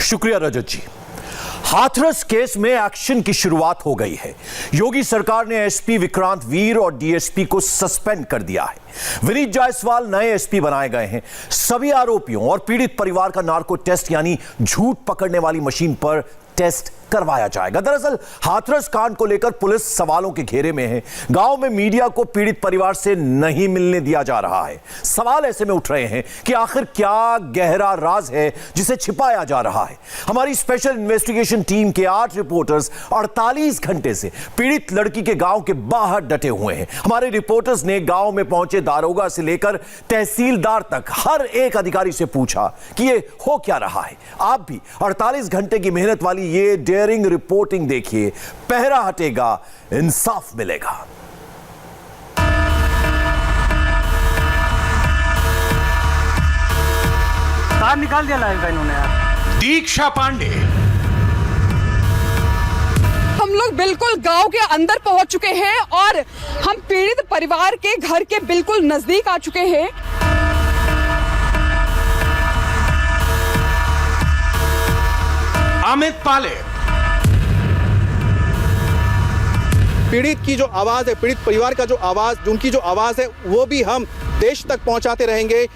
शुक्रिया रजत जी। हाथरस केस में एक्शन की शुरुआत हो गई है। योगी सरकार ने एसपी विक्रांत वीर और डीएसपी को सस्पेंड कर दिया है। विनीत जायसवाल नए एसपी बनाए गए हैं। सभी आरोपियों और पीड़ित परिवार का नार्को टेस्ट यानी झूठ पकड़ने वाली मशीन पर टेस्ट करवाया जाएगा। दरअसल हाथरस कांड को लेकर पुलिस सवालों के घेरे में है। गांव में मीडिया को पीड़ित परिवार से नहीं मिलने दिया जा रहा है। सवाल ऐसे में उठ रहे हैं कि आखिर क्या गहरा राज है जिसे छिपाया जा रहा है। हमारी स्पेशल इन्वेस्टिगेशन टीम के 8 रिपोर्टर्स 48 घंटे से पीड़ित लड़की के गांव के बाहर डटे हुए हैं। हमारे रिपोर्टर्स ने गांव में पहुंचे दारोगा से लेकर तहसीलदार तक हर एक अधिकारी से पूछा कि ये हो क्या रहा है। आप भी 48 घंटे की मेहनत वाली ये डेयरिंग रिपोर्टिंग देखिए। पहरा हटेगा, इंसाफ मिलेगा। तार निकाल दिया लाइव का इन्होंने यार। दीक्षा पांडे, हम लोग बिल्कुल गांव के अंदर पहुंच चुके हैं और हम पीड़ित परिवार के घर के बिल्कुल नजदीक आ चुके हैं। अमित पाले, पीड़ित की जो आवाज है, पीड़ित परिवार का जो आवाज, उनकी जो आवाज है, वो भी हम देश तक पहुंचाते रहेंगे।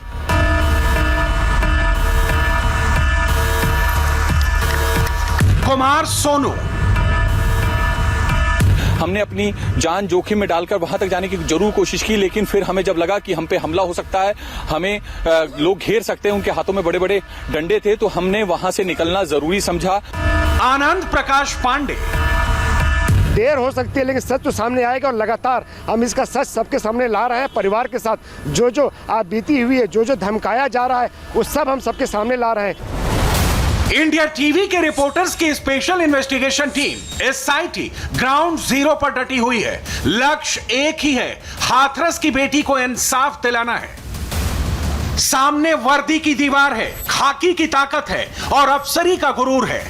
कुमार सोनू, हमने अपनी जान जोखिम में डालकर वहां तक जाने की जरूर कोशिश की, लेकिन फिर हमें जब लगा कि हम पे हमला हो सकता है, हमें लोग घेर सकते हैं, उनके हाथों में बड़े बड़े डंडे थे, तो हमने वहां से निकलना जरूरी समझा। आनंद प्रकाश पांडे, देर हो सकती है लेकिन सच तो सामने आएगा और लगातार हम इसका सच सबके सामने ला रहे हैं। परिवार के साथ जो जो आप बीती हुई है, जो जो धमकाया जा रहा है, वो सब हम सबके सामने ला रहे हैं। इंडिया टीवी के रिपोर्टर्स की special investigation team SIT ground zero पर डटी हुई है। लक्ष्य एक ही है, हाथरस की बेटी को इंसाफ दिलाना है। सामने वर्दी की दीवार है, खाकी की ताकत है और अफसरी का गुरूर है।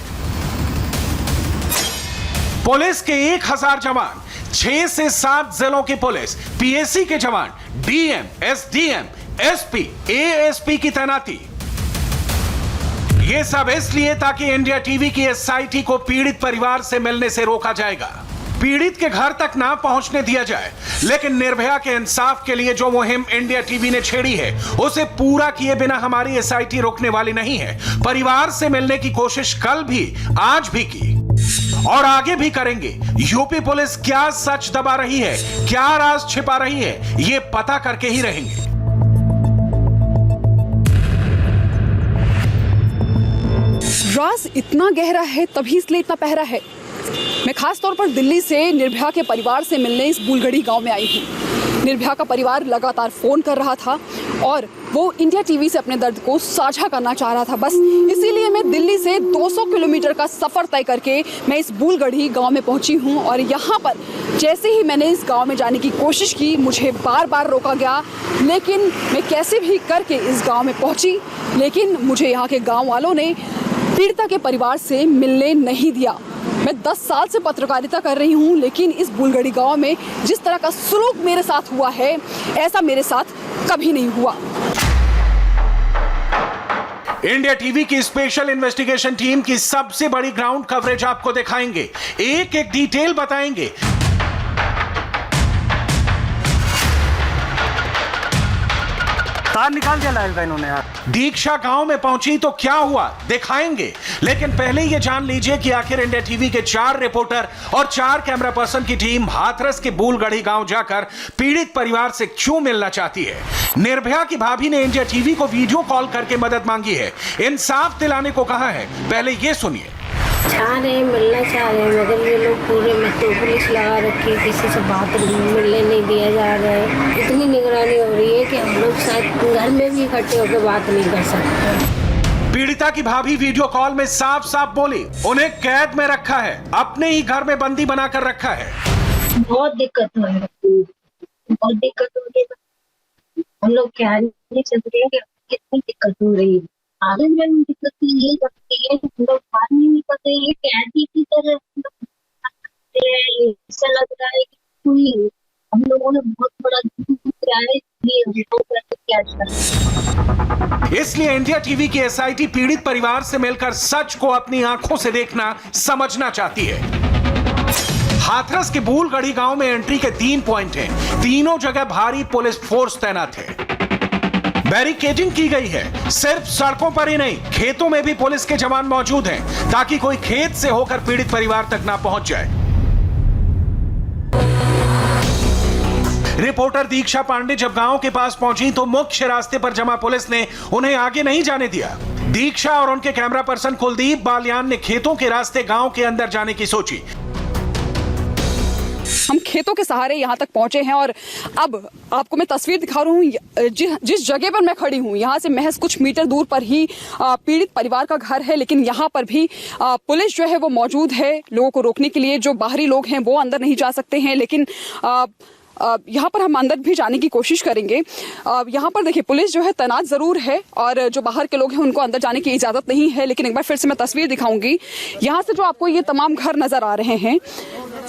पुलिस के 1000 जवान, 6 से 7 जिलों की पुलिस, पीएसी के जवान, डीएम, एसडीएम, एसपी, एएसपी की तैनाती। ये सब इसलिए ताकि इंडिया टीवी की एसआईटी को पीड़ित परिवार से मिलने से रोका जाएगा, पीड़ित के घर तक ना पहुंचने दिया जाए। लेकिन निर्भया के इंसाफ के लिए जो मुहिम इंडिया टीवी ने छेड़ी है, उसे पूरा किए बिना हमारी एसआईटी रोकने वाली नहीं है। परिवार से मिलने की कोशिश कल भी, आज भी की और आगे भी करेंगे। यूपी पुलिस क्या सच दबा रही है, क्या राज छिपा रही है, ये पता करके ही रहेंगे। राज इतना गहरा है तभी इसलिए इतना पहरा है। मैं खास तौर पर दिल्ली से निर्भया के परिवार से मिलने इस बुलगड़ी गांव में आई हूँ। निर्भया का परिवार लगातार फोन कर रहा था और वो इंडिया टीवी से अपने दर्द को साझा करना चाह रहा था। बस इसीलिए मैं दिल्ली से 200 किलोमीटर का सफ़र तय करके मैं इस बुलगड़ी गांव में पहुंची हूं और यहाँ पर जैसे ही मैंने इस गांव में जाने की कोशिश की, मुझे बार बार रोका गया। लेकिन मैं कैसे भी करके इस गांव में पहुंची, लेकिन मुझे यहाँ के गाँव वालों ने पीड़िता के परिवार से मिलने नहीं दिया। मैं 10 साल से पत्रकारिता कर रही हूँ, लेकिन इस बुलगड़ी गांव में जिस तरह का सलूक मेरे साथ हुआ है, ऐसा मेरे साथ कभी नहीं हुआ। इंडिया टीवी की स्पेशल इन्वेस्टिगेशन टीम की सबसे बड़ी ग्राउंड कवरेज आपको दिखाएंगे, एक एक डिटेल बताएंगे। तार निकाल दिया लाइव का इन्होंने यार। दीक्षा गांव में पहुंची तो क्या हुआ दिखाएंगे, लेकिन पहले ये जान लीजिए कि आखिर इंडिया टीवी के 4 रिपोर्टर और 4 कैमरा पर्सन की टीम हाथरस के बुलगड़ी गांव जाकर पीड़ित परिवार से क्यों मिलना चाहती है। निर्भया की भाभी ने इंडिया टीवी को वीडियो कॉल करके मदद मांगी है, इंसाफ दिलाने को कहा है। पहले ये सुनिए। मिलना चाह रहे हैं मगर ये लोग पूरे मतलब पुलिस लगा रखी है, किसी से बात मिलने नहीं दिया जा रहा है। इतनी निगरानी हो रही है कि हम लोग शायद घर में भी इकट्ठे होकर बात नहीं कर सकते। पीड़िता की भाभी वीडियो कॉल में साफ साफ बोली, उन्हें कैद में रखा है, अपने ही घर में बंदी बनाकर रखा है। बहुत दिक्कत हो रही है, बहुत दिक्कत हो रही है। हम लोग क्या नहीं सकते कि कितनी दिक्कत हो रही है। आगे में दिक्कत यही करती है कि हम लोग बाहर नहीं निकलते हैं, कैदी की तरह ऐसा लग रहा है कि कोई हम लोगों ने बहुत बड़ा इसलिए इंडिया टीवी की एसआईटी पीड़ित परिवार से मिलकर सच को अपनी आंखों से देखना, समझना चाहती है। हाथरस के बूलगढ़ी गांव में एंट्री के 3 पॉइंट हैं। तीनों जगह भारी पुलिस फोर्स तैनात है। बैरिकेडिंग की गई है। सिर्फ सड़कों पर ही नहीं, खेतों में भी पुलिस के जवान मौजूद हैं ताकि कोई खेत से होकर पीड़ित परिवार तक ना पहुंच जाए। रिपोर्टर दीक्षा पांडे जब गांव के पास पहुंची तो मुख्य रास्ते पर जमा पुलिस ने उन्हें आगे नहीं जाने दिया। दीक्षा और उनके कैमरा पर्सन कुलदीप बालियान ने खेतों के रास्ते गांव के अंदर जाने की सोची। हम खेतों के सहारे यहाँ तक पहुंचे हैं और अब आपको मैं तस्वीर दिखा रहा हूँ। जिस जगह पर मैं खड़ी हूँ यहाँ से महज कुछ मीटर दूर पर ही पीड़ित परिवार का घर है, लेकिन यहाँ पर भी पुलिस जो है वो मौजूद है लोगों को रोकने के लिए। जो बाहरी लोग हैं वो अंदर नहीं जा सकते हैं, लेकिन यहाँ पर हम अंदर भी जाने की कोशिश करेंगे। यहाँ पर देखिए पुलिस जो है तैनात जरूर है और जो बाहर के लोग हैं उनको अंदर जाने की इजाजत नहीं है। लेकिन एक बार फिर से मैं तस्वीर दिखाऊंगी। यहाँ से जो आपको ये तमाम घर नजर आ रहे हैं,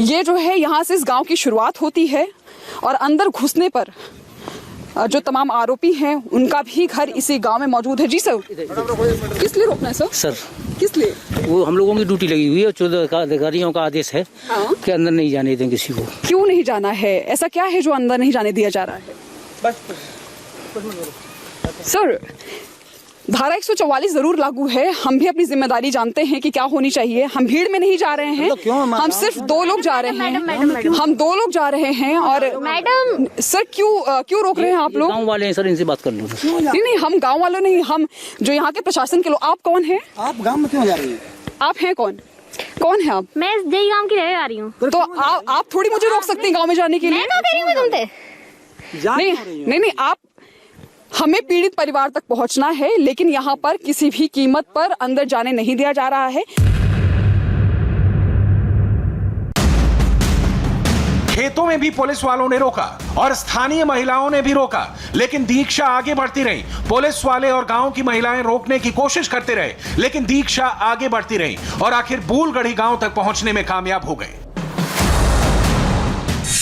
ये जो है यहाँ से इस गांव की शुरुआत होती है और अंदर घुसने पर जो तमाम आरोपी हैं उनका भी घर इसी गांव में मौजूद है। जी सर, किस लिए रोकना है सर? सर किस लिए? वो हम लोगों की ड्यूटी लगी हुई है, 14 अधिकारियों का आदेश है कि अंदर नहीं जाने दें किसी को। क्यों नहीं जाना है? ऐसा क्या है जो अंदर नहीं जाने दिया जा रहा है? सर, धारा 144 जरूर लागू है। हम भी अपनी जिम्मेदारी जानते हैं कि क्या होनी चाहिए। हम भीड़ में नहीं जा रहे हैं, हम सिर्फ 2 लोग जा रहे हैं। हम 2 लोग जा रहे हैं और मैडम सर क्यों रोक रहे हैं आप लोग? गांव वाले हैं सर, इनसे बात कर लो। नहीं, हम गांव वाले नहीं, हम जो यहाँ के प्रशासन के लोग। आप कौन है? आप गाँव में क्यों जा रही है? आप हैं कौन है आप? मैं जय गांव की रहने आ रही हूँ। तो आप थोड़ी मुझे रोक सकते हैं गाँव में जाने के लिए? नहीं, आप हमें पीड़ित परिवार तक पहुंचना है, लेकिन यहाँ पर किसी भी कीमत पर अंदर जाने नहीं दिया जा रहा है। खेतों में भी पुलिस वालों ने रोका और स्थानीय महिलाओं ने भी रोका, लेकिन दीक्षा आगे बढ़ती रही। पुलिस वाले और गांव की महिलाएं रोकने की कोशिश करते रहे, लेकिन दीक्षा आगे बढ़ती रही और आखिर बूलगढ़ी गांव तक पहुंचने में कामयाब हो गए।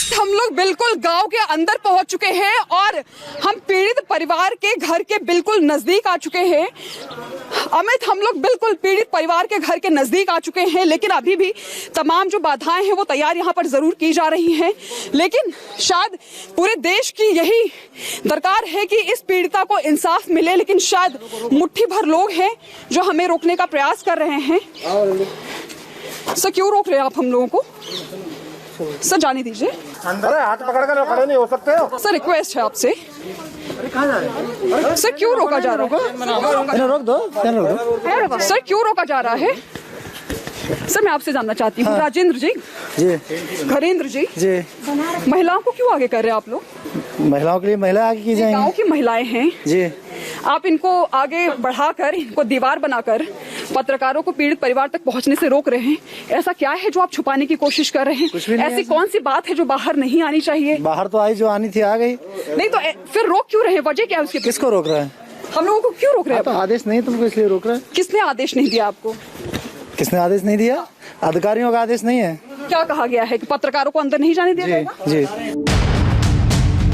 हम लोग बिल्कुल गांव के अंदर पहुंच चुके हैं और हम पीड़ित परिवार के घर के बिल्कुल नजदीक आ चुके हैं। अमित, हम लोग बिल्कुल पीड़ित परिवार के घर के नजदीक आ चुके हैं, लेकिन अभी भी तमाम जो बाधाएं हैं वो तैयार यहाँ पर जरूर की जा रही हैं। लेकिन शायद पूरे देश की यही दरकार है कि इस पीड़िता को इंसाफ मिले, लेकिन शायद मुट्ठी भर लोग हैं जो हमें रोकने का प्रयास कर रहे हैं। सर, क्यों रोक रहे हैं आप हम लोगों को? सर, जाने दीजिए। अरे हाथ पकड़कर खड़े नहीं हो सकते हो। सर, रिक्वेस्ट है आपसे। सर, क्यों रोका जा रहा है? रोक दो। सर, क्यों रोका जा रहा है? सर, मैं आपसे जानना चाहती हूँ। राजेंद्र जी, घरेंद्र जी, महिलाओं को क्यों आगे कर रहे हैं आप लोग? महिलाओं के लिए महिला आगे की जाएंगी। गाँव की महिलाएं हैं जी, आप इनको आगे बढ़ाकर, इनको दीवार बनाकर पत्रकारों को पीड़ित परिवार तक पहुंचने से रोक रहे हैं। ऐसा क्या है जो आप छुपाने की कोशिश कर रहे हैं? ऐसी कौन सी बात है जो बाहर नहीं आनी चाहिए? बाहर तो आई, जो आनी थी आ गई। नहीं तो फिर रोक क्यों रहे हैं? वजह क्या है उसकी? किसको रोक रहे हैं? हम लोगों को क्यों रोक रहे हैं? तो आदेश नहीं तुमको, इसलिए रोक रहे हैं। किसने आदेश नहीं दिया आपको? किसने आदेश नहीं दिया? अधिकारियों का आदेश नहीं है। क्या कहा गया है कि पत्रकारों को अंदर नहीं जाने दिया जाएगा? जी।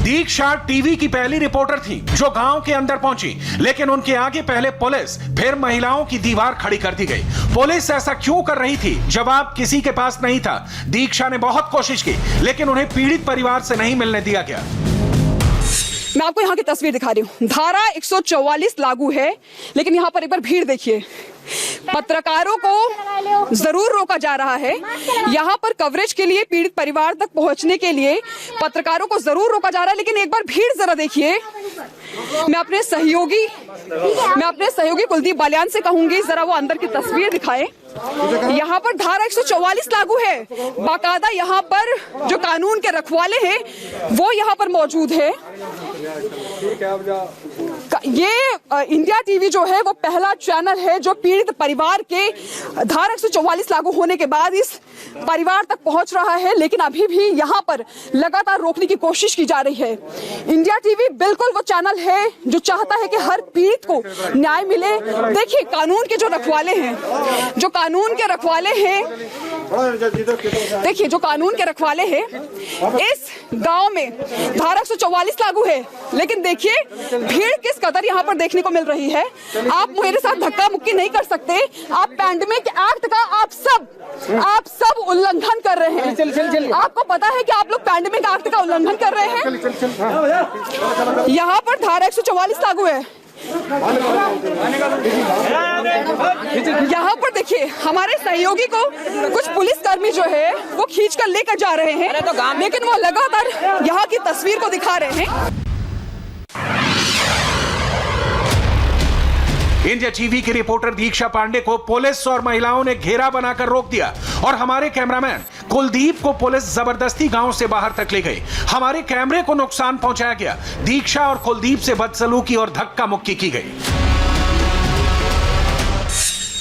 दीक्षा टीवी की पहली रिपोर्टर थी जो गांव के अंदर पहुंची, लेकिन उनके आगे पहले पुलिस, फिर महिलाओं की दीवार खड़ी कर दी गई। पुलिस ऐसा क्यों कर रही थी? जवाब किसी के पास नहीं था। दीक्षा ने बहुत कोशिश की, लेकिन उन्हें पीड़ित परिवार से नहीं मिलने दिया गया। मैं आपको यहाँ की तस्वीर दिखा रही हूँ। धारा 144 लागू है, लेकिन यहाँ पर एक बार भीड़ देखिए। पत्रकारों को जरूर रोका जा रहा है। यहाँ पर कवरेज के लिए, पीड़ित परिवार तक पहुंचने के लिए पत्रकारों को जरूर रोका जा रहा है, लेकिन एक बार भीड़ जरा देखिए। मैं अपने सहयोगी कुलदीप बालियान से कहूंगी जरा वो अंदर की तस्वीर दिखाएं। यहाँ पर धारा 144 लागू है। बाकायदा यहाँ पर जो कानून के रखवाले हैं वो यहाँ पर मौजूद है। ये इंडिया टीवी जो है वो पहला चैनल है जो पीड़ित परिवार के धारा 144 लागू होने के बाद इस परिवार तक पहुंच रहा है, लेकिन अभी भी यहाँ पर लगातार रोकने की कोशिश की जा रही है। इंडिया टीवी बिल्कुल वो चैनल है जो चाहता है कि हर पीड़ित को न्याय मिले। देखिए, कानून के जो रखवाले हैं देखिए, जो कानून के रखवाले हैं, इस गांव में धारा 144 लागू है, लेकिन देखिए भीड़ किस कदर यहाँ पर देखने को मिल रही है। आप मेरे साथ धक्का मुक्की नहीं कर सकते। आप पैंडेमिक एक्ट का आप सब उल्लंघन कर रहे हैं। आपको पता है कि आप लोग पैंडेमिक एक्ट का उल्लंघन कर रहे हैं। यहाँ पर धारा 144 लागू है। यहाँ पर देखिए, हमारे सहयोगी को कुछ पुलिसकर्मी जो है वो खींच कर लेकर जा रहे हैं, लेकिन वो लगातार यहाँ की तस्वीर को दिखा रहे हैं। इंडिया टीवी की रिपोर्टर दीक्षा पांडे को पुलिस और महिलाओं ने घेरा बनाकर रोक दिया और हमारे कैमरामैन कुलदीप को पुलिस जबरदस्ती गांव से बाहर तक ले गई। हमारे कैमरे को नुकसान पहुंचाया गया। दीक्षा और कुलदीप से बदसलूकी और धक्का मुक्की की गई।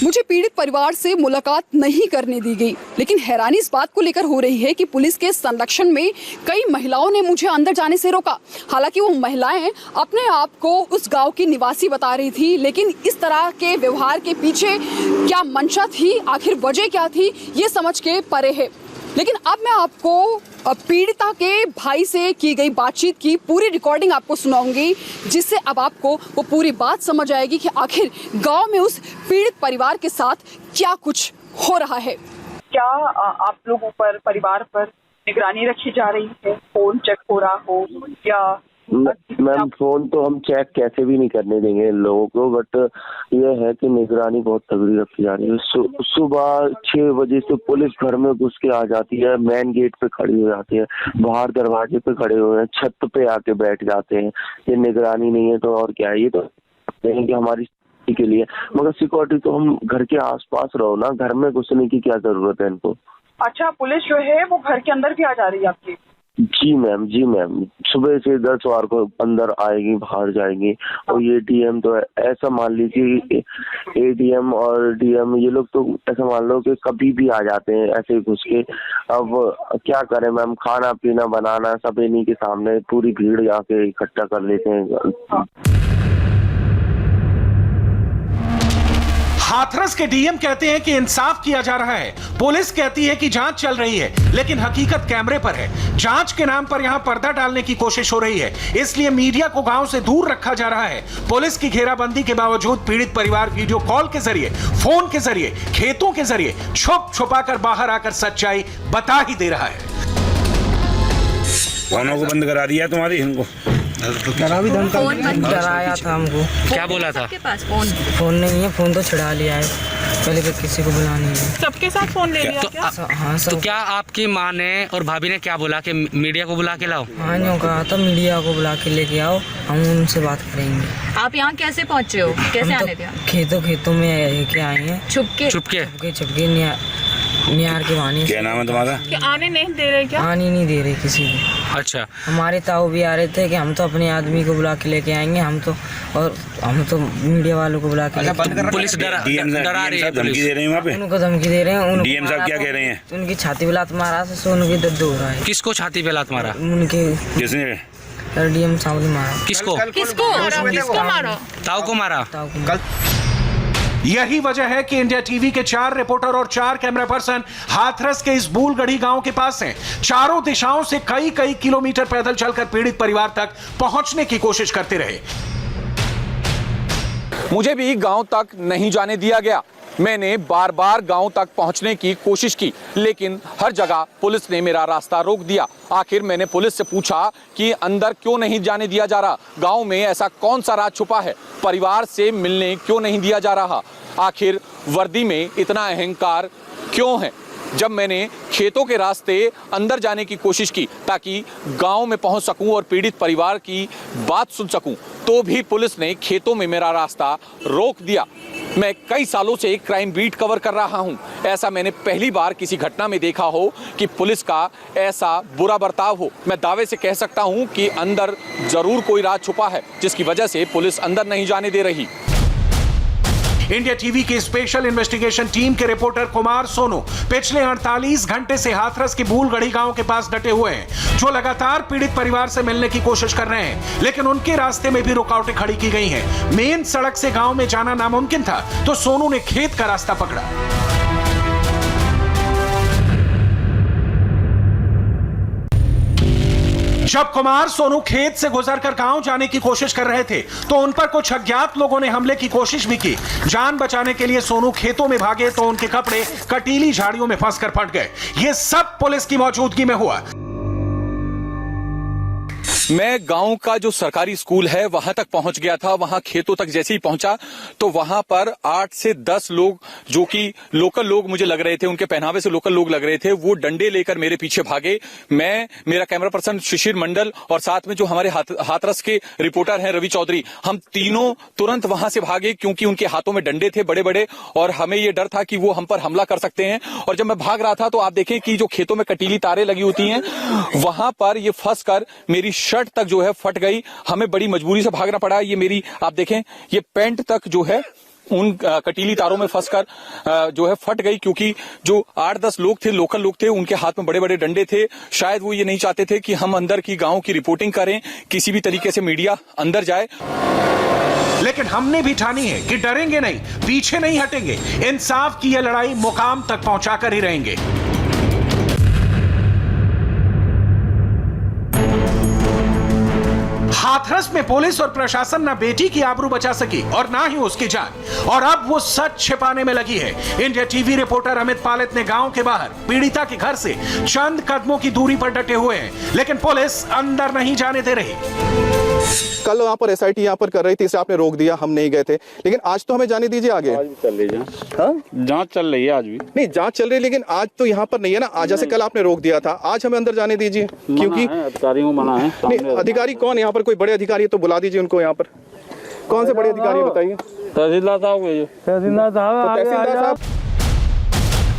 मुझे पीड़ित परिवार से मुलाकात नहीं करने दी गई, लेकिन हैरानी इस बात को लेकर हो रही है कि पुलिस के संरक्षण में कई महिलाओं ने मुझे अंदर जाने से रोका। हालांकि वो महिलाएं अपने आप को उस गांव की निवासी बता रही थी, लेकिन इस तरह के व्यवहार के पीछे क्या मंशा थी, आखिर वजह क्या थी, ये समझ के परे है। लेकिन अब मैं आपको पीड़िता के भाई से की गई बातचीत की पूरी रिकॉर्डिंग आपको सुनाऊंगी, जिससे अब आपको वो पूरी बात समझ आएगी कि आखिर गांव में उस पीड़ित परिवार के साथ क्या कुछ हो रहा है। क्या आप लोगों पर, परिवार पर निगरानी रखी जा रही है? फोन चेक हो रहा हो या? मैम, फोन तो हम चेक कैसे भी नहीं करने देंगे लोगों को, बट ये है कि निगरानी बहुत तगड़ी रखी जा रही है। सुबह 6 बजे से पुलिस घर में घुस के आ जाती है, मेन गेट पे खड़ी हो जाती है, बाहर दरवाजे पे खड़े हुए हैं, छत पे आके बैठ जाते हैं। ये निगरानी नहीं है तो और क्या है? ये तो कि हमारी के लिए, मगर सिक्योरिटी तो हम घर के आसपास रहो ना, घर में घुसने की क्या जरूरत है इनको। अच्छा, पुलिस जो है वो घर के अंदर भी आ जा रही है आपकी? जी मैम, सुबह से 10 बार को अंदर आएगी, बाहर जाएगी। और ये डीएम तो ऐसा मान लीजिए, एडीएम और डीएम ये लोग तो ऐसा मान लो कि कभी भी आ जाते हैं ऐसे घुस के। अब क्या करें मैम, खाना पीना बनाना सब इन्हीं के सामने, पूरी भीड़ जाके इकट्ठा कर लेते हैं। हाथरस के डीएम कहते हैं कि इंसाफ किया जा रहा है, पुलिस कहती है कि जांच चल रही है, लेकिन हकीकत कैमरे पर है। जांच के नाम पर यहां पर्दा डालने की कोशिश हो रही है, इसलिए मीडिया को गांव से दूर रखा जा रहा है। पुलिस की घेराबंदी के बावजूद पीड़ित परिवार वीडियो कॉल के जरिए, फोन के जरिए, खेतों के जरिए छुपा कर बाहर आकर सच्चाई बता ही दे रहा है। फोनों को बंद करा दिया तुम्हारी, इनको फोन बंद कराया था हमको। क्या बोला था? फोन नहीं है, फोन तो छुड़ा लिया है, पहले तो किसी को बुला नहीं है। सबके साथ फोन ले लिया क्या? हाँ, तो क्या आपकी माँ ने और भाभी ने क्या बोला कि मीडिया को बुला के लाओ? हाँ, यूँ कहा था मीडिया को बुला के लेके आओ, हम उनसे बात करेंगे। आप यहाँ कैसे पहुँचे हो? कैसे आने दिया? खेतों में के आए हैं, छुपके नियार के वानी। क्या नाम है तुम्हारा? आने नहीं दे रहे क्या? आने नहीं दे रहे किसी को। अच्छा, हमारे ताऊ भी आ रहे थे कि हम तो अपने आदमी को बुला के लेके आएंगे, हम तो मीडिया वालों को बुला के पुलिस डरा रही है, धमकी दे रही है वहाँ पे? उनको धमकी दे रहे हैं। डीएम साहब क्या कह रहे हैं? उनकी छाती पे लात मारा, सोनू की दर्द हो रहा है। किसको छाती पे लात मारा? उनके किसने? डीएम साहब ने मारा। किसको मारा? ताऊ को मारा। यही वजह है कि इंडिया टीवी के 4 रिपोर्टर और 4 कैमरा पर्सन हाथरस के इस बूलगढ़ी गांव के पास हैं। चारों दिशाओं से कई किलोमीटर पैदल चलकर पीड़ित परिवार तक पहुंचने की कोशिश करते रहे। मुझे भी गांव तक नहीं जाने दिया गया। मैंने बार बार गांव तक पहुंचने की कोशिश की, लेकिन हर जगह पुलिस ने मेरा रास्ता रोक दिया। आखिर मैंने पुलिस से पूछा कि अंदर क्यों नहीं जाने दिया जा रहा, गांव में ऐसा कौन सा राज छुपा है, परिवार से मिलने क्यों नहीं दिया जा रहा, आखिर वर्दी में इतना अहंकार क्यों है। जब मैंने खेतों के रास्ते अंदर जाने की कोशिश की ताकि गांव में पहुंच सकूं और पीड़ित परिवार की बात सुन सकूं, तो भी पुलिस ने खेतों में मेरा रास्ता रोक दिया। मैं कई सालों से क्राइम बीट कवर कर रहा हूं। ऐसा मैंने पहली बार किसी घटना में देखा हो कि पुलिस का ऐसा बुरा बर्ताव हो। मैं दावे से कह सकता हूं कि अंदर जरूर कोई राज छुपा है, जिसकी वजह से पुलिस अंदर नहीं जाने दे रही। इंडिया टीवी की स्पेशल इन्वेस्टिगेशन टीम के रिपोर्टर कुमार सोनू पिछले 48 घंटे से हाथरस के बूलगढ़ी गांव के पास डटे हुए हैं, जो लगातार पीड़ित परिवार से मिलने की कोशिश कर रहे हैं, लेकिन उनके रास्ते में भी रुकावटें खड़ी की गई हैं। मेन सड़क से गांव में जाना नामुमकिन था, तो सोनू ने खेत का रास्ता पकड़ा। जब कुमार सोनू खेत से गुजरकर गांव जाने की कोशिश कर रहे थे तो उन पर कुछ अज्ञात लोगों ने हमले की कोशिश भी की। जान बचाने के लिए सोनू खेतों में भागे तो उनके कपड़े कटीली झाड़ियों में फंसकर फट गए। ये सब पुलिस की मौजूदगी में हुआ। मैं गांव का जो सरकारी स्कूल है वहां तक पहुंच गया था। वहां खेतों तक जैसे ही पहुंचा तो वहां पर 8 से 10 लोग, जो कि लोकल लोग मुझे लग रहे थे, उनके पहनावे से लोकल लोग लग रहे थे, वो डंडे लेकर मेरे पीछे भागे। मैं, मेरा कैमरा पर्सन शिशिर मंडल और साथ में जो हमारे हाथरस के रिपोर्टर हैं रवि चौधरी, हम तीनों तुरंत वहां से भागे क्योंकि उनके हाथों में डंडे थे बड़े बड़े और हमें ये डर था कि वो हम पर हमला कर सकते हैं। और जब मैं भाग रहा था तो आप देखें कि जो खेतों में कटीली तारें लगी होती हैं वहां पर ये फंसकर मेरी शर्ट तक जो है फट गई। हमें बड़ी मजबूरी से भागना पड़ा। ये मेरी, आप देखें, ये पैंट तक जो है उन कटीली तारों में फंसकर जो है फट गई, क्योंकि जो 8-10 लोग थे, लोकल लोग थे, उनके हाथ में बड़े बड़े डंडे थे। शायद वो ये नहीं चाहते थे कि हम अंदर की गांव की रिपोर्टिंग करें, किसी भी तरीके से मीडिया अंदर जाए। लेकिन हमने भी ठानी है कि डरेंगे नहीं, पीछे नहीं हटेंगे। इंसाफ की यह लड़ाई मुकाम तक पहुंचाकर ही रहेंगे। हाथरस में पुलिस और प्रशासन न बेटी की आबरू बचा सकी और ना ही उसकी जान, और अब वो सच छिपाने में लगी है। इंडिया टीवी रिपोर्टर अमित पालित ने गांव के बाहर पीड़िता के घर से चंद कदमों की दूरी पर डटे हुए हैं, लेकिन पुलिस अंदर नहीं जाने दे रही। कल वहाँ पर SIT यहाँ पर कर रही थी, इसे आपने रोक दिया, हम नहीं गए थे, लेकिन आज तो हमें जाने दीजिए आगे। आज भी चल रही है, हाँ? जांच चल रही है आज भी। नहीं, जांच चल रही है, लेकिन आज तो यहाँ पर नहीं है ना। आज जैसे कल आपने रोक दिया था, आज हमें अंदर जाने दीजिए, क्योंकि अधिकारियों को मना है। नहीं, अधिकारी कौन? यहाँ पर कोई बड़े अधिकारी है तो बुला दीजिए उनको। यहाँ पर कौन से बड़े अधिकारी है बताइए? तहसीलदार साहब। तहसीलदार साहब।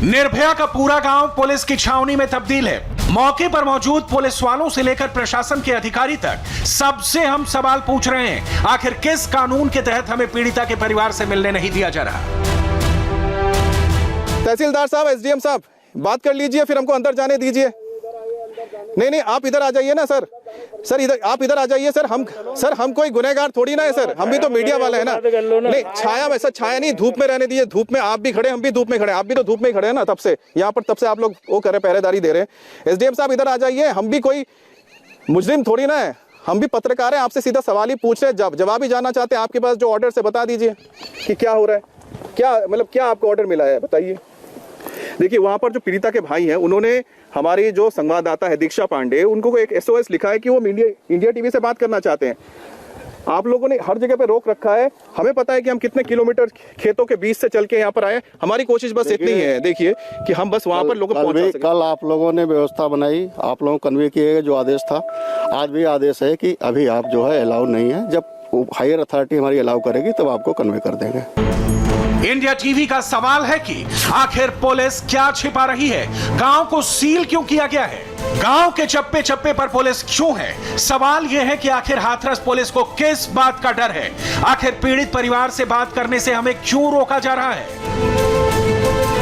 निर्भया का पूरा गांव पुलिस की छावनी में तब्दील है। मौके पर मौजूद पुलिस वालों से लेकर प्रशासन के अधिकारी तक सबसे हम सवाल पूछ रहे हैं, आखिर किस कानून के तहत हमें पीड़िता के परिवार से मिलने नहीं दिया जा रहा? तहसीलदार साहब, SDM साहब, बात कर लीजिए, फिर हमको अंदर जाने दीजिए। नहीं, आप इधर आ जाइए ना सर। सर इधर, आप इधर आ जाइए सर। हम कोई गुनहगार थोड़ी ना है सर, हम भी तो मीडिया वाले हैं ना। नहीं, छाया में सर, छाया नहीं, धूप में रहने दीजिए। धूप में आप भी खड़े, हम भी धूप में खड़े। आप भी तो धूप में खड़े हैं ना, तब से यहाँ पर, तब से आप लोग वो कर रहे, पहरेदारी दे रहे हैं। SDM साहब इधर आ जाइए, हम भी कोई मुजरिम थोड़ी ना है, हम भी पत्रकार हैं। आपसे सीधा सवाल ही पूछ रहे हैं, जवाब ही जानना चाहते हैं। आपके पास जो ऑर्डर से बता दीजिए कि क्या हो रहा है, क्या मतलब क्या आपको ऑर्डर मिला है, बताइए। देखिए, वहां पर जो पीड़िता के भाई हैं, उन्होंने हमारी जो संवाददाता है दीक्षा पांडे, उनको एक SOS लिखा है कि वो इंडिया टीवी से बात करना चाहते हैं। आप लोगों ने हर जगह पे रोक रखा है। हमें पता है कि हम कितने किलोमीटर खेतों के बीच से चल के यहाँ पर आए। हमारी कोशिश बस इतनी है, देखिए, कि हम बस वहाँ पर लोगों को पहुंचा सकें। कल आप लोगों ने व्यवस्था बनाई, आप लोगों को कन्वे किए जो आदेश था। आज भी आदेश है कि अभी आप जो है अलाउ नहीं है, जब हायर अथॉरिटी हमारी अलाउ करेगी तब आपको कन्वे कर देंगे। इंडिया टीवी का सवाल है कि आखिर पुलिस क्या छिपा रही है? गांव को सील क्यों किया गया है? गांव के चप्पे चप्पे पर पुलिस क्यों है? सवाल यह है कि आखिर हाथरस पुलिस को किस बात का डर है? आखिर पीड़ित परिवार से बात करने से हमें क्यों रोका जा रहा है?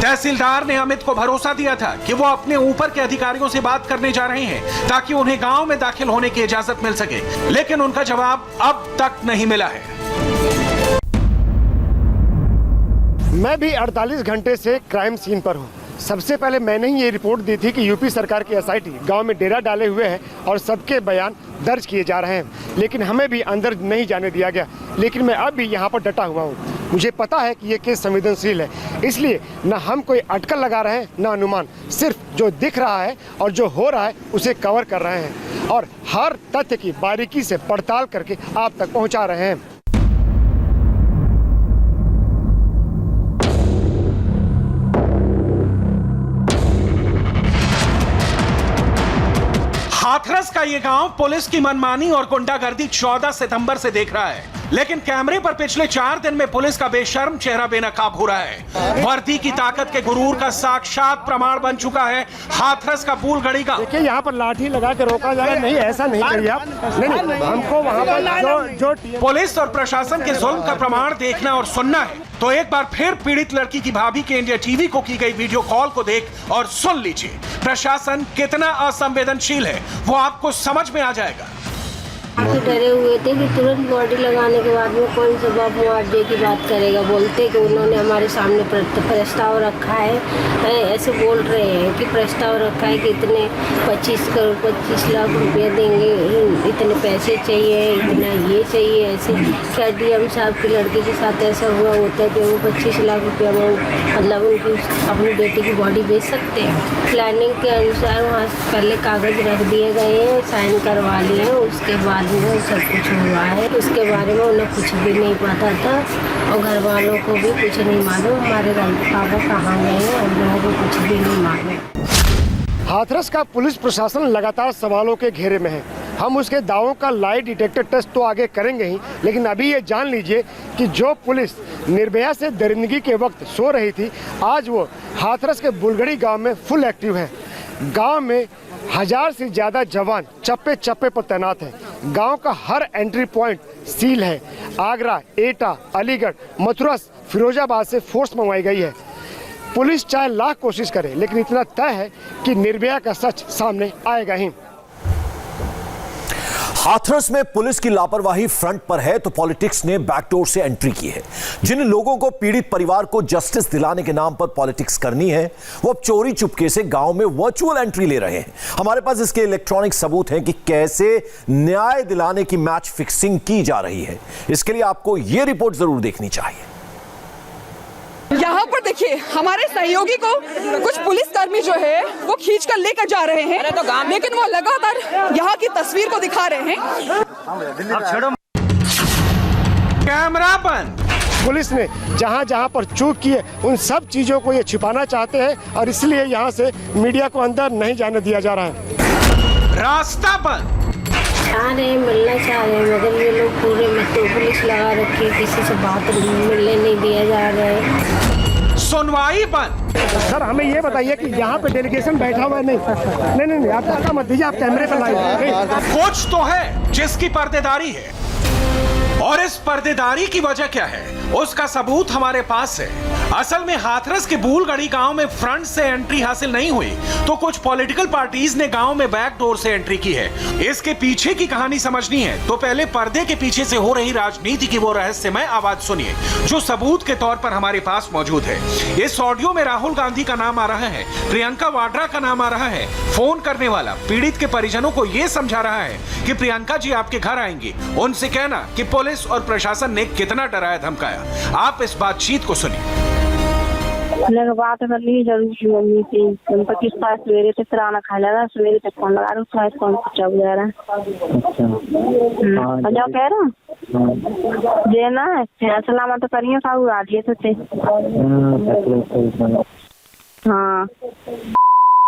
तहसीलदार ने अमित को भरोसा दिया था कि वो अपने ऊपर के अधिकारियों से बात करने जा रहे हैं ताकि उन्हें गांव में दाखिल होने की इजाजत मिल सके, लेकिन उनका जवाब अब तक नहीं मिला है। मैं भी 48 घंटे से क्राइम सीन पर हूँ। सबसे पहले मैंने ही ये रिपोर्ट दी थी कि यूपी सरकार की SIT गांव में डेरा डाले हुए है और सबके बयान दर्ज किए जा रहे हैं, लेकिन हमें भी अंदर नहीं जाने दिया गया। लेकिन मैं अब भी यहाँ पर डटा हुआ हूँ। मुझे पता है कि ये केस संवेदनशील है, इसलिए न हम कोई अटकल लगा रहे हैं, न अनुमान। सिर्फ जो दिख रहा है और जो हो रहा है उसे कवर कर रहे हैं और हर तथ्य की बारीकी से पड़ताल करके आप तक पहुँचा रहे हैं। हाथरस का ये गांव पुलिस की मनमानी और गुंडागर्दी 14 सितंबर से देख रहा है, लेकिन कैमरे पर पिछले 4 दिन में पुलिस का बेशर्म चेहरा बेनकाब हो रहा है। वर्दी की ताकत के गुरूर का साक्षात प्रमाण बन चुका है हाथरस का बूलगढ़ी गांव। देखिए, यहाँ पर लाठी लगा के रोका जाए, नहीं ऐसा नहीं करिए आप। नहीं, हमको वहाँ पर जो पुलिस और प्रशासन के जुल्म का प्रमाण देखना और सुनना है तो एक बार फिर पीड़ित लड़की की भाभी के इंडिया टीवी को की गई वीडियो कॉल को देख और सुन लीजिए। प्रशासन कितना असंवेदनशील है वो आपको समझ में आ जाएगा। काफी डरे हुए थे कि तुरंत बॉडी लगाने के बाद में कौन सा बाप मुआवजे की बात करेगा। बोलते कि उन्होंने हमारे सामने प्रस्ताव रखा है, ऐसे बोल रहे हैं कि प्रस्ताव रखा है कि इतने 25 लाख रुपया देंगे, इतने पैसे चाहिए, इतना ये चाहिए। ऐसे क्या डीएम साहब की लड़के के साथ ऐसा हुआ होता है कि वो 25 लाख रुपया में मतलब उनकी अपनी बेटी की बॉडी बेच सकते हैं। प्लानिंग के अनुसार वहाँ पहले कागज रख दिए गए हैं, साइन करवा लिए, उसके बाद में सब कुछ हुआ है। उसके बारे में उन्हें कुछ भी नहीं पता था और घर वालों को भी कुछ नहीं मालूम। हमारे पापा कहाँ गए हैं हम लोगों को कुछ भी नहीं मालूम। हाथरस का पुलिस प्रशासन लगातार सवालों के घेरे में है। हम उसके दावों का लाई डिटेक्टर टेस्ट तो आगे करेंगे ही, लेकिन अभी ये जान लीजिए कि जो पुलिस निर्भया से दरिंदगी के वक्त सो रही थी, आज वो हाथरस के बुलगड़ी गांव में फुल एक्टिव है। गांव में 1000 से ज़्यादा जवान चप्पे चप्पे पर तैनात हैं। गांव का हर एंट्री पॉइंट सील है। आगरा, एटा, अलीगढ़, मथुरा, फिरोजाबाद से फोर्स मंगवाई गई है। पुलिस चाहे लाख कोशिश करे, लेकिन इतना तय है कि निर्भया का सच सामने आएगा ही। हाथरस में पुलिस की लापरवाही फ्रंट पर है तो पॉलिटिक्स ने बैकडोर से एंट्री की है। जिन लोगों को पीड़ित परिवार को जस्टिस दिलाने के नाम पर पॉलिटिक्स करनी है, वो अब चोरी चुपके से गांव में वर्चुअल एंट्री ले रहे हैं। हमारे पास इसके इलेक्ट्रॉनिक सबूत हैं कि कैसे न्याय दिलाने की मैच फिक्सिंग की जा रही है। इसके लिए आपको यह रिपोर्ट जरूर देखनी चाहिए। यहाँ पर देखिए, हमारे सहयोगी को कुछ पुलिसकर्मी जो है वो खींच कर लेकर जा रहे हैं, लेकिन वो लगातार यहाँ की तस्वीर को दिखा रहे हैं। कैमरा बंद। पुलिस ने जहाँ जहाँ पर चूक की है, उन सब चीजों को ये छिपाना चाहते हैं और इसलिए यहाँ से मीडिया को अंदर नहीं जाने दिया जा रहा है। रास्ता बंद। चाह रहे मिलना चाह रहे हैं, मगर ये लोग पूरे पुलिस लगा रखी है, किसी से बात मिलने नहीं दिया जा रहा है। सुनवाई बंद। सर हमें ये बताइए कि यहाँ पे डेलीगेशन बैठा हुआ है? नहीं, आप धक्का मत दीजिए, आप कैमरे पर लाइए। कुछ तो है जिसकी पर्देदारी है, और इस पर्देदारी की वजह क्या है उसका सबूत हमारे पास है। असल में हाथरस के बूलगढ़ी गांव में फ्रंट से एंट्री हासिल नहीं हुई तो कुछ पॉलिटिकल पार्टीज ने गांव में बैक डोर से एंट्री की है। इसके पीछे की कहानी समझनी है तो पहले पर्दे के पीछे से हो रही राजनीति की वो रहस्यमय आवाज सुनिए जो सबूत के तौर पर हमारे पास मौजूद है। इस ऑडियो में राहुल गांधी का नाम आ रहा है, प्रियंका वाड्रा का नाम आ रहा है। फोन करने वाला पीड़ित के परिजनों को यह समझा रहा है कि प्रियंका जी आपके घर आएंगी, उनसे कहना कि पुलिस और प्रशासन ने कितना डराया धमकाया। आप इस बातचीत को सुनिए। बात करनी जरूरी होनी थी, उनका किस पास सवेरे से फिर आना खा लेना, सवेरे तक फोन लगा रहा हूँ, कौन पूछा जा रहा है। जाओ कह रहा जे ना फैसला मत करिए, साहू आ दिए थे। हाँ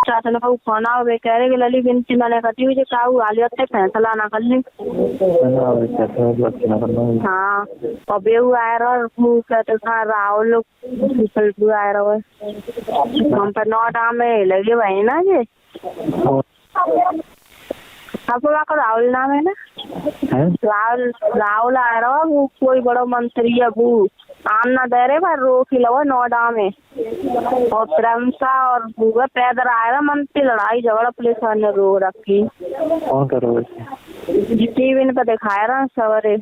चाचा का फोन आओ वे कह रहे कि लली बिनती मैंने कहती हुई काऊ आ लिया थे, फैसला ना कर ली। हाँ और बेहू आया रहा कहते था राहुल लोग आया रहा हम पर 9 टाइम में लगे भाई ना जी। आपको राहुल नाम है ना? राहुल आया रहा वो कोई बड़ा मंत्री है, वो आम ना दे रहे भाई रोक ही लो नोएडा में। और प्रमसा और भूगा पैदल आया रहा मंत्री, लड़ाई झगड़ा पुलिस वाले ने रोक रखी। कौन करो टीवी पे दिखाया रहा सवेरे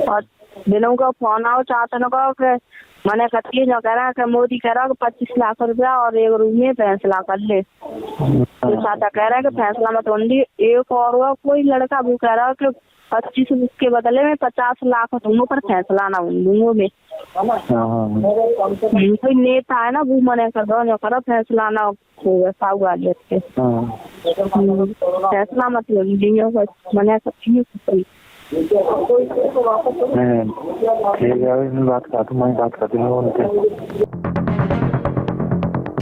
और दिनों का फोन आओ चाहते न कहो मैंने कती जो कह रहा है कि मोदी कह रहा है कि 25 लाख रुपया और एक रूम में फैसला कर ले। तो चाचा कह रहा है कि फैसला मत होंगी। एक और हुआ कोई लड़का वो कह रहा है कि 25 के बदले में 50 लाख दूंगो पर फैसला ना दूंगो में। कोई नेता है ना वो मने कर दो जो करो फैसला ना होगा साहू आगे फैसला मत लीजिए मने सकती ठीक है, बात करती हूँ।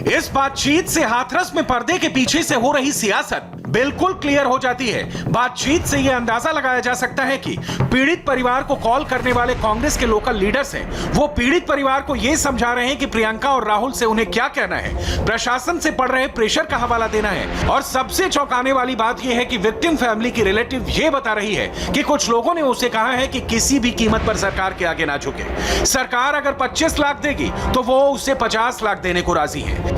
इस बातचीत से हाथरस में पर्दे के पीछे से हो रही सियासत बिल्कुल क्लियर हो जाती है। बातचीत से यह अंदाजा लगाया जा सकता है कि पीड़ित परिवार को कॉल करने वाले कांग्रेस के लोकल लीडर्स हैं। वो पीड़ित परिवार को यह समझा रहे हैं कि प्रियंका और राहुल से उन्हें क्या कहना है, प्रशासन से पड़ रहे प्रेशर का हवाला देना है। और सबसे चौंकाने वाली बात यह है कि विक्टिम फैमिली की रिलेटिव ये बता रही है कि कुछ लोगों ने उसे कहा है कि किसी भी कीमत पर सरकार के आगे ना झुके। सरकार अगर 25 लाख देगी तो वो उसे 50 लाख देने को राजी है।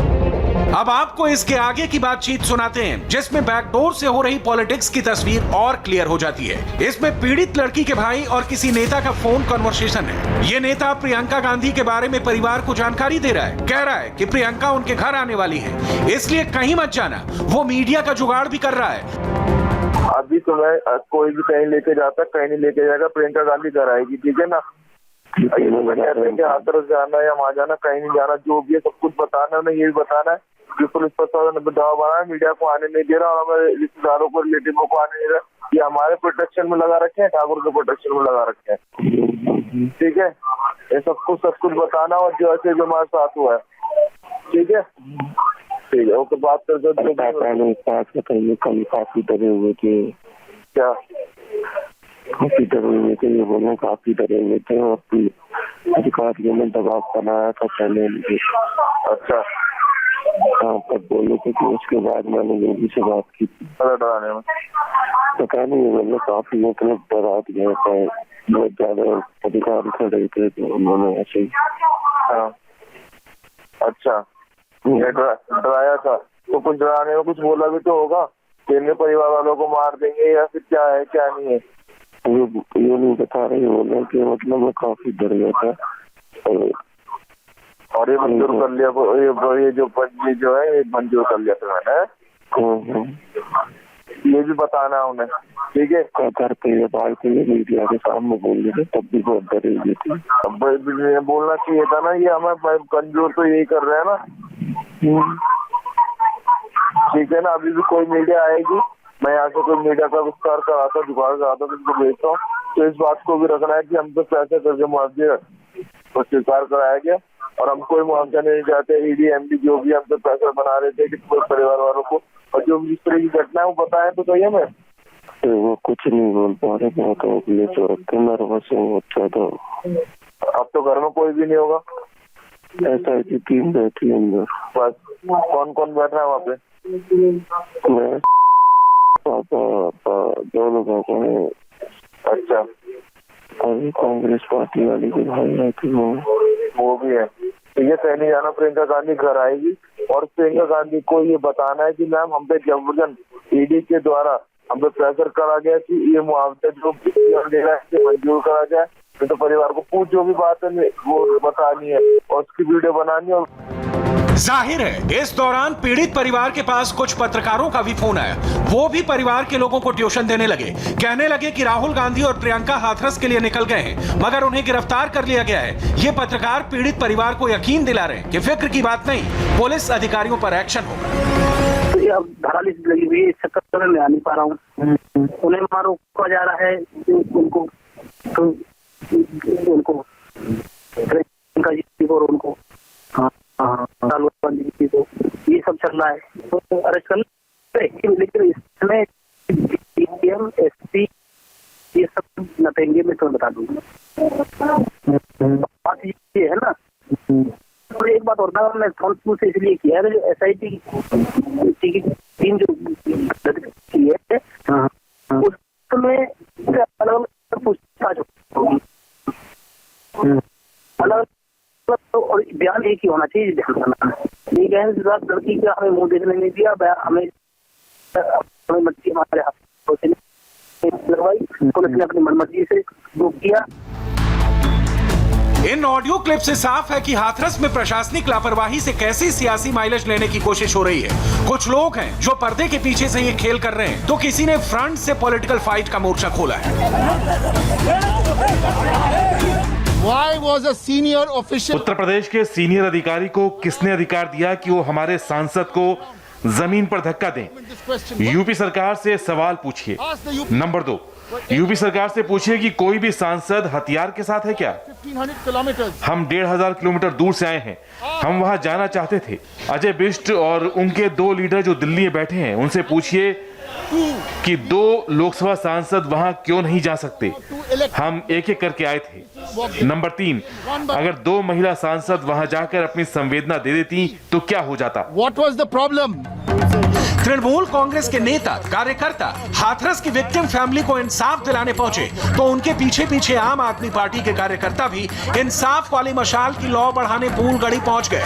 अब आपको इसके आगे की बातचीत सुनाते हैं, जिसमें बैकडोर से हो रही पॉलिटिक्स की तस्वीर और क्लियर हो जाती है। इसमें पीड़ित लड़की के भाई और किसी नेता का फोन कन्वर्सेशन है। ये नेता प्रियंका गांधी के बारे में परिवार को जानकारी दे रहा है। कह रहा है कि प्रियंका उनके घर आने वाली है, इसलिए कहीं मत जाना। वो मीडिया का जुगाड़ भी कर रहा है। अभी तुम्हें कोई भी कहीं लेके जाता, कहीं नहीं लेके जाएगा। प्रियंका गांधी घर आएगी, ठीक है ना। हाथरस जाना या वहाँ जाना, कहीं नहीं जाना। जो भी है सब कुछ बताना है, उन्हें ये भी बताना है कि पुलिस प्रशासन ने दबाव बनाया, मीडिया को आने नहीं दे रहा और हमारे रिश्तेदारों को, रिलेटिवों को आने नहीं दे रहा। ये हमारे प्रोटेक्शन में लगा रखे हैं, ठाकुर के प्रोटेक्शन में लगा रखे हैं, ठीक है। ये सब कुछ बताना और जो ऐसे जो हमारे साथ हुआ है, ठीक है। ठीक है, ओके। बात कर कल काफी डरे हुए थे। क्या काफी डरे हुए थे? ये बोलना काफी डरे हुए थे और अधिकारियों ने दबाव बनाया था पहले। अच्छा, हाँ, पर बोले थे कि उसके बाद मैंने योगी से बात की थी डराने में। पता नहीं, ये बोलना काफी मतलब डरा दिया था। बहुत ज्यादा अधिकारी खड़े थे तो उन्होंने ऐसे ही। हाँ, अच्छा, डराया था तो कुछ डराने में कुछ बोला भी तो होगा कि इनके परिवार वालों को मार देंगे या फिर क्या है क्या नहीं है। ये नहीं बता रहे, बोला कि मतलब मैं काफी डर गया था और ये मंजूर कर लिया। ये जो है ये मंजूर कर लिया था मैंने। ये भी बताना है उन्हें, ठीक है। घर पे ये बात के लिए मीडिया के सामने बोल रहे थे, तब भी बहुत डरे हुए थे। अब बोलना चाहिए था ना, ये हमें कमजोर तो यही कर रहे हैं ना, ठीक है ना। अभी भी कोई मीडिया आएगी, मैं यहाँ से कोई मीडिया का विस्तार कराता हूँ, जुगाड़ कराता हूँ, उनको भेजता हूँ, तो इस बात को भी रखना है कि हम तो पैसे करके मुआवजे को स्वीकार कराया गया और हम कोई मुआवजा नहीं चाहते। ईडी एमडी जो भी हम तो पैसा बना रहे थे कि परिवार वालों को, और जो भी इस तरह की घटना है वो बताएं तो सही है। मैं वो कुछ नहीं बोल पा रहे, बहुत नर्वस हूँ। अच्छा, तो अब तो घर में कोई भी नहीं होगा। ऐसा है कि टीम बैठी है अंदर। बस कौन कौन बैठा है वहाँ पे? मैं, पापा, दोनों पापा है। अच्छा, अभी कांग्रेस पार्टी वाली के भाई रहते वो भी है। तो ये कहीं नहीं जाना, प्रियंका गांधी घर आएगी और प्रियंका गांधी को ये बताना है कि मैम हम पे जबरन ईडी के द्वारा हम पे प्रेशर करा गया कि ये मुआवजा जो दे रहा है मंजूर करा जाए। तो परिवार को पूछ, जो भी बात है वो बतानी है और उसकी वीडियो बनानी है। जाहिर है इस दौरान पीड़ित परिवार के पास कुछ पत्रकारों का भी फोन आया। वो भी परिवार के लोगों को ट्यूशन देने लगे। कहने लगे कि राहुल गांधी और प्रियंका हाथरस के लिए निकल गए हैं, मगर उन्हें गिरफ्तार कर लिया गया है। ये पत्रकार पीड़ित परिवार को यकीन दिला रहे हैं कि फिक्र की बात नहीं, पुलिस अधिकारियों पर एक्शन होगा। तो अब धारा लिस्ट लगी हुई है, इस चक्कर में मैं आ नहीं पा रहा हूँ। उन्हें मारो को जा रहा है, उनको उनको तो ये सब चल रहा है, तो अरेस्ट कर लेकिन इसमें डीएम एसपी ये सब नतेंगे में तो बता दूंगा। बात ये है ना, और एक बात और मैं फोन से इसलिए किया है, जो SIT की टीम जो की है उसमें अलग अलग पूछताछ होगी, अलग और बयान एक ही होना चाहिए। ध्यान रखना, ठीक है। लड़की का हमें मुंह देखने नहीं दिया, हमें मर्जी हमारे हाथ से लगवाई, पुलिस ने अपनी मनमर्जी से रोक किया। इन ऑडियो क्लिप से साफ है कि हाथरस में प्रशासनिक लापरवाही से कैसे सियासी माइलेज लेने की कोशिश हो रही है। कुछ लोग हैं जो पर्दे के पीछे से ये खेल कर रहे हैं, तो किसी ने फ्रंट से पॉलिटिकल फाइट का मोर्चा खोला है। उत्तर प्रदेश के सीनियर अधिकारी को किसने अधिकार दिया कि वो हमारे सांसद को जमीन पर धक्का दें? यूपी सरकार से सवाल पूछिए। नंबर 2, यूपी सरकार से पूछिए कि कोई भी सांसद हथियार के साथ है क्या? हम 1500 किलोमीटर दूर से आए हैं, हम वहां जाना चाहते थे। अजय बिष्ट और उनके 2 लीडर जो दिल्ली में बैठे हैं, उनसे पूछिए कि 2 लोकसभा सांसद वहां क्यों नहीं जा सकते? हम एक एक करके आए थे। नंबर 3, अगर 2 महिला सांसद वहां जाकर अपनी संवेदना दे देती तो क्या हो जाता? What was the problem? Trinamool Congress के नेता कार्यकर्ता हाथरस की विक्टिम फैमिली को इंसाफ दिलाने पहुंचे तो उनके पीछे पीछे आम आदमी पार्टी के कार्यकर्ता भी इंसाफ वाली मशाल की लौ बढ़ाने बूलगढ़ी पहुंच गए।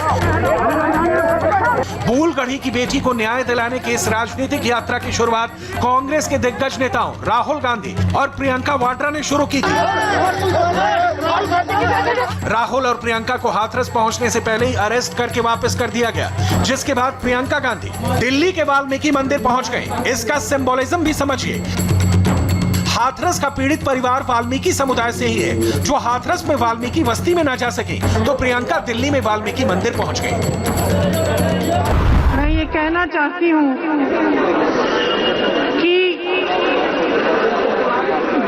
बूलगढ़ी की बेटी को न्याय दिलाने की इस राजनीतिक यात्रा की शुरुआत कांग्रेस के दिग्गज नेताओं राहुल गांधी और प्रियंका वाड्रा ने शुरू की थी। राहुल और प्रियंका को हाथरस पहुंचने से पहले ही अरेस्ट करके वापस कर दिया गया, जिसके बाद प्रियंका गांधी दिल्ली के वाल्मीकि मंदिर पहुंच गई। इसका सिंबोलिज्म भी समझिए। हाथरस का पीड़ित परिवार वाल्मीकि समुदाय से ही है। जो हाथरस में वाल्मीकि बस्ती में ना जा सके तो प्रियंका दिल्ली में वाल्मीकि मंदिर पहुंच गई। मैं ये कहना चाहती हूँ कि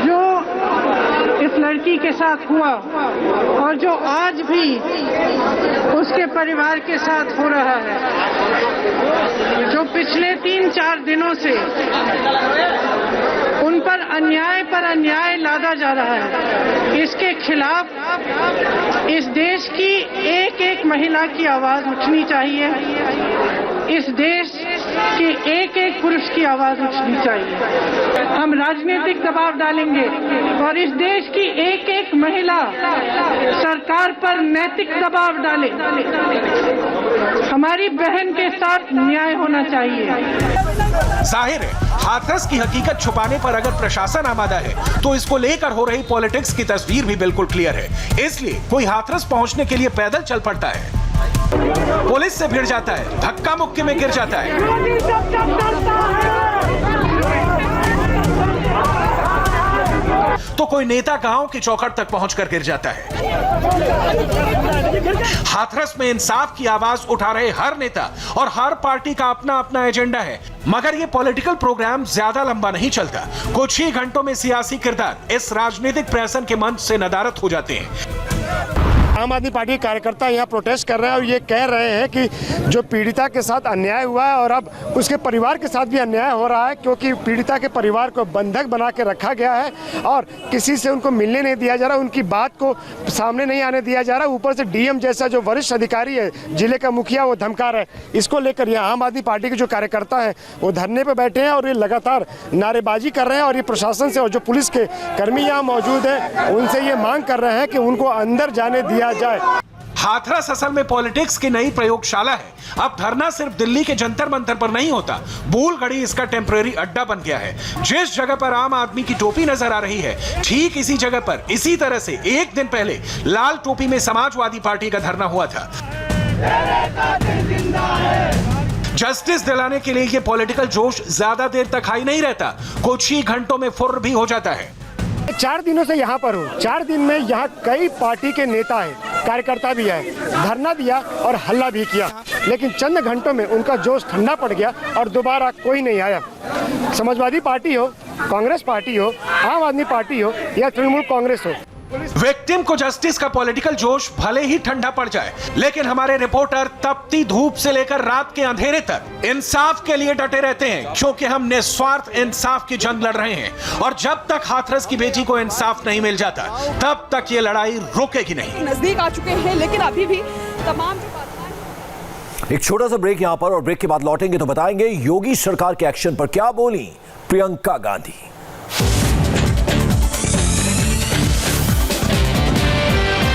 जो इस लड़की के साथ हुआ और जो आज भी उसके परिवार के साथ हो रहा है, जो पिछले 3-4 दिनों से उन पर अन्याय लादा जा रहा है, इसके खिलाफ इस देश की एक एक महिला की आवाज उठनी चाहिए। इस देश के एक एक पुरुष की आवाज उठनी चाहिए। हम राजनीतिक दबाव डालेंगे और इस देश की एक एक महिला सरकार पर नैतिक दबाव डाले। हमारी बहन के साथ न्याय होना चाहिए। जाहिर है हाथरस की हकीकत छुपाने पर अगर प्रशासन आमादा है तो इसको लेकर हो रही पॉलिटिक्स की तस्वीर भी बिल्कुल क्लियर है। इसलिए कोई हाथरस पहुंचने के लिए पैदल चल पड़ता है, पुलिस से भिड़ जाता है, धक्का मुक्की में गिर जाता है। तो कोई नेता गांव की चौखट तक पहुंचकर गिर जाता है। हाथरस में इंसाफ की आवाज उठा रहे हर नेता और हर पार्टी का अपना अपना एजेंडा है, मगर ये पॉलिटिकल प्रोग्राम ज्यादा लंबा नहीं चलता। कुछ ही घंटों में सियासी किरदार इस राजनीतिक प्रहसन के मंच से नदारद हो जाते हैं। आम आदमी पार्टी के कार्यकर्ता यहाँ प्रोटेस्ट कर रहे हैं और ये कह रहे हैं कि जो पीड़िता के साथ अन्याय हुआ है और अब उसके परिवार के साथ भी अन्याय हो रहा है, क्योंकि पीड़िता के परिवार को बंधक बना के रखा गया है और किसी से उनको मिलने नहीं दिया जा रहा, उनकी बात को सामने नहीं आने दिया जा रहा। ऊपर से डीएम जैसा जो वरिष्ठ अधिकारी है, जिले का मुखिया, वो धमका रहा है। इसको लेकर यहाँ आम आदमी पार्टी के जो कार्यकर्ता हैं वो धरने पर बैठे हैं और ये लगातार नारेबाजी कर रहे हैं और ये प्रशासन से और जो पुलिस के कर्मी यहाँ मौजूद हैं उनसे ये मांग कर रहे हैं कि उनको अंदर जाने दिया जाए। हाथरस असल में पॉलिटिक्स की नई प्रयोगशाला है। अब धरना सिर्फ दिल्ली के जंतर मंतर पर नहीं होता, बूलगढ़ी इसका टेम्परेरी अड्डा बन गया है। जिस जगह पर आम आदमी की टोपी नजर आ रही है, ठीक इसी जगह पर इसी तरह से एक दिन पहले लाल टोपी में समाजवादी पार्टी का धरना हुआ था। जस्टिस दिलाने के लिए ये पॉलिटिकल जोश ज्यादा देर तक हाई नहीं रहता, कुछ ही घंटों में फुर्र भी हो जाता है। 4 दिनों से यहाँ पर हूँ। 4 दिन में यहाँ कई पार्टी के नेता हैं, कार्यकर्ता भी है, धरना दिया और हल्ला भी किया, लेकिन चंद घंटों में उनका जोश ठंडा पड़ गया और दोबारा कोई नहीं आया। समाजवादी पार्टी हो, कांग्रेस पार्टी हो, आम आदमी पार्टी हो या तृणमूल कांग्रेस हो, विक्टिम को जस्टिस का पॉलिटिकल जोश भले ही ठंडा पड़ जाए, लेकिन हमारे रिपोर्टर तपती धूप से लेकर रात के अंधेरे तक इंसाफ के लिए डटे रहते हैं, क्योंकि हम निस्वार्थ इंसाफ की जंग लड़ रहे हैं और जब तक हाथरस की बेटी को इंसाफ नहीं मिल जाता तब तक ये लड़ाई रुकेगी नहीं। नजदीक आ चुके हैं, लेकिन अभी भी तमाम। एक छोटा सा ब्रेक यहां पर और ब्रेक के बाद लौटेंगे तो बताएंगे योगी सरकार के एक्शन पर क्या बोली प्रियंका गांधी।